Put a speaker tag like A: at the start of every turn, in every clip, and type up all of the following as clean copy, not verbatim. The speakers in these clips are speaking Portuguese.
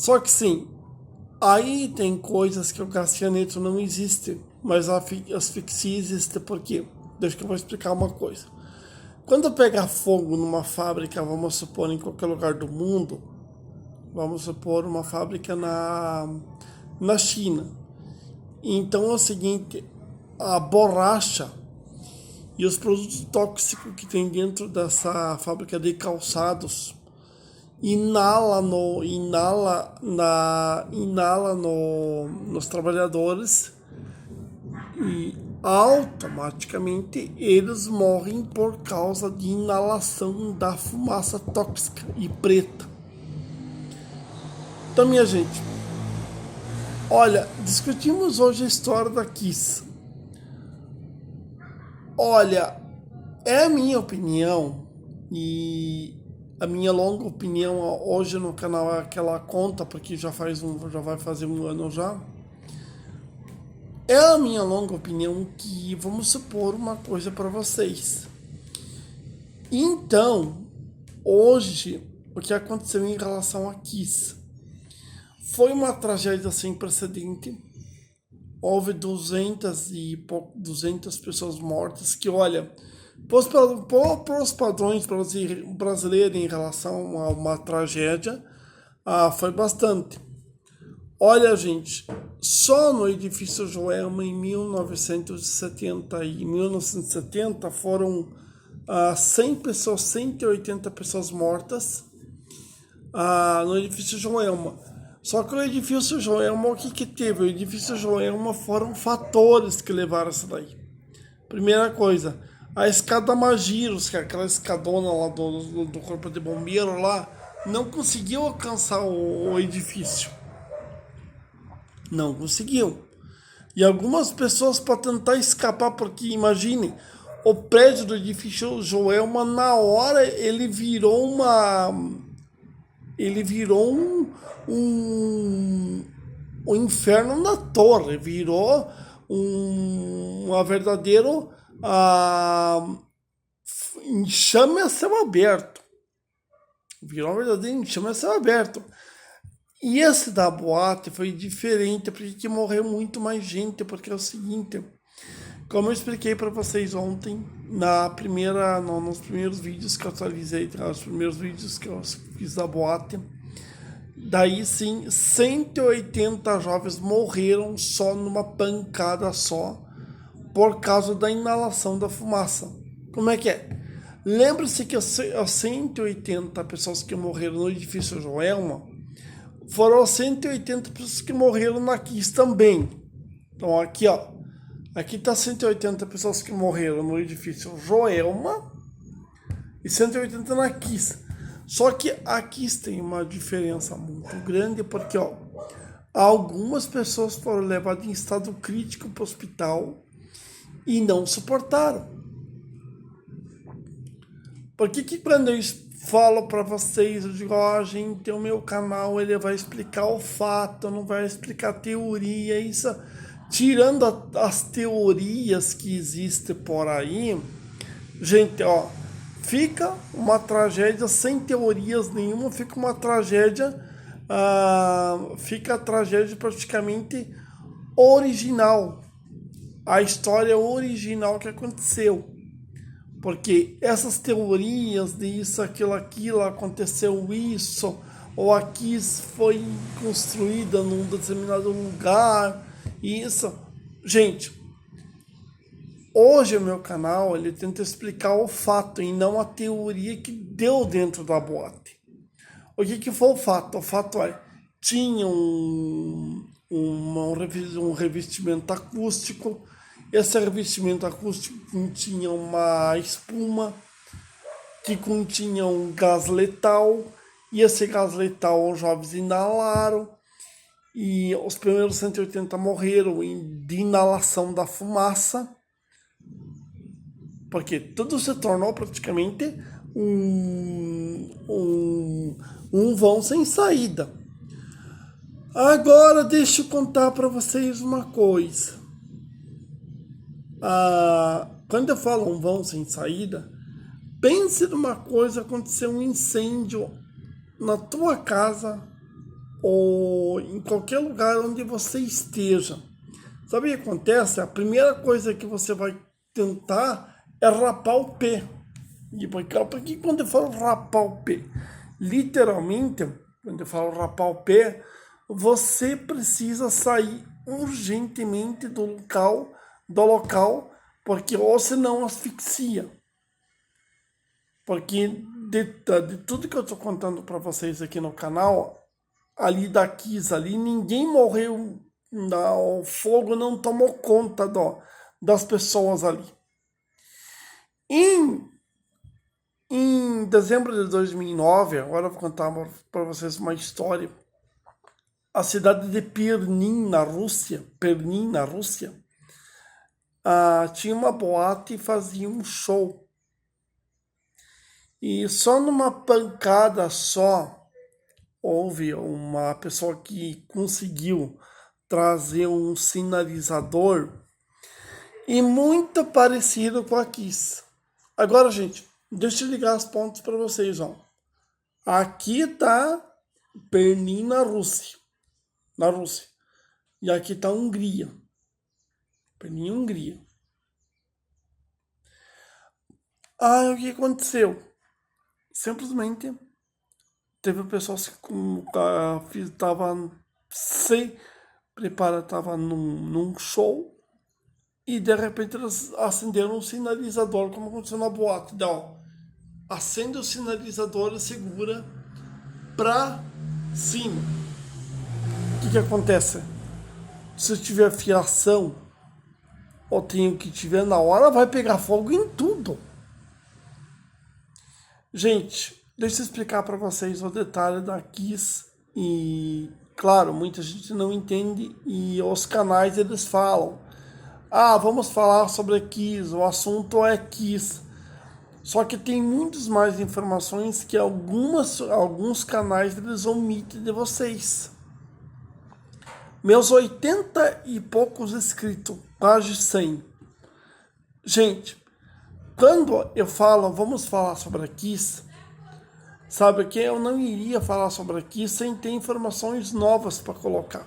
A: Só que sim, aí tem coisas que o gás cianeto não existe, mas a asfixia existe por quê? Deixa que eu vou explicar uma coisa. Quando pega fogo numa fábrica, vamos supor em qualquer lugar do mundo, vamos supor uma fábrica na China. Então é o seguinte, a borracha e os produtos tóxicos que tem dentro dessa fábrica de calçados inala nos trabalhadores e automaticamente eles morrem por causa de inalação da fumaça tóxica e preta. Então, minha gente, olha, discutimos hoje a história da Kiss. Olha, é a minha opinião e a minha longa opinião hoje no canal é aquela conta, porque já vai fazer um ano já. É a minha longa opinião que vamos supor uma coisa para vocês. Então, hoje, o que aconteceu em relação a Kiss foi uma tragédia sem precedente. Houve 200 pessoas mortas, que olha, para os padrões brasileiros em relação a uma tragédia, foi bastante. Olha, gente, só no edifício Joelma em 1970 foram 100 pessoas, 180 pessoas mortas no edifício Joelma. Só que o edifício Joelma, o que teve? O edifício Joelma foram fatores que levaram isso daí. Primeira coisa, a escada Magiros, que é aquela escadona lá do corpo de bombeiro lá, não conseguiu alcançar o edifício. Não conseguiu. E algumas pessoas para tentar escapar, porque imagine, o prédio do edifício Joelma, na hora ele virou um inferno na torre, virou uma verdadeiro enxame a céu aberto. Virou um verdadeiro enxame a céu aberto. E esse da boate foi diferente, porque que morreu muito mais gente, porque é o seguinte, como eu expliquei para vocês ontem, nos primeiros vídeos que eu atualizei, os primeiros vídeos que eu fiz da boate, daí sim, 180 jovens morreram só numa pancada só, por causa da inalação da fumaça. Como é que é? Lembre-se que as 180 pessoas que morreram no edifício Joelma, foram 180 pessoas que morreram na Kiss também. Então aqui, ó. Aqui tá 180 pessoas que morreram no edifício Joelma e 180 na Kiss. Só que a Kiss tem uma diferença muito grande, porque, ó, algumas pessoas foram levadas em estado crítico para o hospital e não suportaram. Por que quando eu falo para vocês, eu digo, gente, o meu canal ele vai explicar o fato, não vai explicar a teoria, isso, tirando as teorias que existem por aí, gente, ó, fica uma tragédia sem teorias nenhuma, fica uma tragédia, fica a tragédia praticamente original, a história original que aconteceu. Porque essas teorias de isso, aquilo, aconteceu isso, ou aqui foi construída num determinado lugar, isso. Gente, hoje o meu canal, ele tenta explicar o fato e não a teoria que deu dentro da boate. O que foi o fato? O fato é, tinha um revestimento acústico. Esse revestimento acústico continha uma espuma que continha um gás letal, e esse gás letal os jovens inalaram, e os primeiros 180 morreram de inalação da fumaça, porque tudo se tornou praticamente um vão sem saída. Agora deixa eu contar para vocês uma coisa. Quando eu falo um vão sem saída, pense numa coisa, aconteceu um incêndio na tua casa ou em qualquer lugar onde você esteja. Sabe o que acontece? A primeira coisa que você vai tentar é rapar o pé. E porque quando eu falo rapar o pé, literalmente, quando eu falo rapar o pé, você precisa sair urgentemente do local, porque ou senão asfixia. Porque de tudo que eu estou contando para vocês aqui no canal, ali da Kiss, ali, ninguém morreu, o fogo não tomou conta das pessoas ali. Em dezembro de 2009, agora eu vou contar para vocês uma história. A cidade de Pernin, na Rússia, tinha uma boate e fazia um show. E só numa pancada só, houve uma pessoa que conseguiu trazer um sinalizador e muito parecido com a Kiss. Agora, gente, deixa eu ligar as pontas para vocês, ó. Aqui tá Pernin na Rússia. E aqui tá Hungria. Pernin, Hungria. O que aconteceu? Simplesmente teve pessoas que estavam sem preparo, estava num show e de repente eles acenderam um sinalizador, como aconteceu na boate. Então, acende o sinalizador e segura pra cima. O que acontece? Se tiver fiação ou tem o que tiver na hora, vai pegar fogo em tudo. Gente, deixa eu explicar para vocês o detalhe da Kiss e, claro, muita gente não entende e os canais eles falam: vamos falar sobre a Kiss, o assunto é Kiss. Só que tem muitas mais informações que alguns canais eles omitem de vocês. Meus 80 e poucos inscritos, quase 100. Gente, quando eu falo, vamos falar sobre a Kiss, sabe que eu não iria falar sobre a Kiss sem ter informações novas para colocar.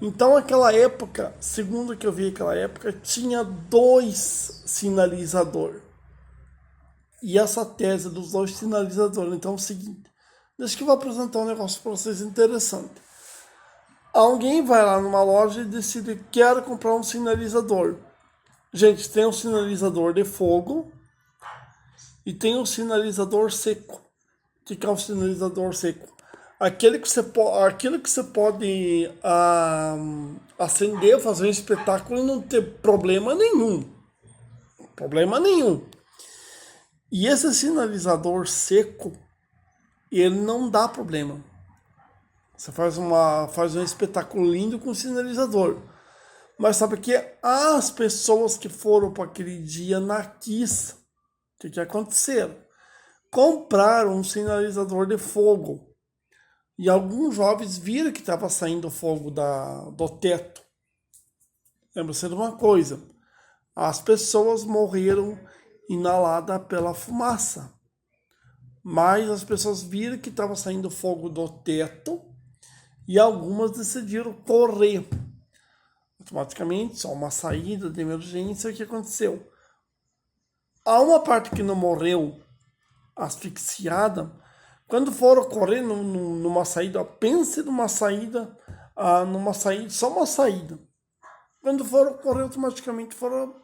A: Então, aquela época, segundo que eu vi aquela época, tinha 2 sinalizadores. E essa tese dos 2 sinalizadores, então é o seguinte, deixa que eu vou apresentar um negócio para vocês interessante. Alguém vai lá numa loja e decide que quer comprar um sinalizador. Gente, tem um sinalizador de fogo e tem um sinalizador seco. O que é um sinalizador seco? Aquele que você pode acender, fazer um espetáculo e não ter problema nenhum. Problema nenhum. E esse sinalizador seco, ele não dá problema. Você faz um espetáculo lindo com sinalizador. Mas sabe que as pessoas que foram para aquele dia na Kiss, o que aconteceu? Compraram um sinalizador de fogo. E alguns jovens viram que estava saindo fogo do teto. Lembra-se de uma coisa: as pessoas morreram inaladas pela fumaça. Mas as pessoas viram que estava saindo fogo do teto e algumas decidiram correr. Automaticamente, só uma saída de emergência. O que aconteceu? Há uma parte que não morreu asfixiada. Quando foram correr numa saída, pense numa saída, só uma saída. Quando foram correr, automaticamente foram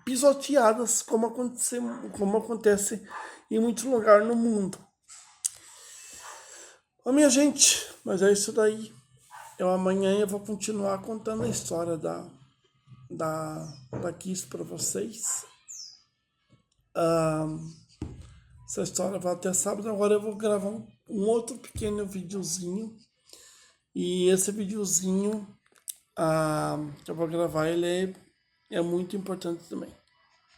A: pisoteadas, como acontece em muitos lugares no mundo. Minha gente, mas é isso daí. Amanhã eu vou continuar contando a história da Kiss para vocês. Essa história vai até sábado. Agora eu vou gravar um outro pequeno videozinho. E esse videozinho que eu vou gravar, ele é muito importante também.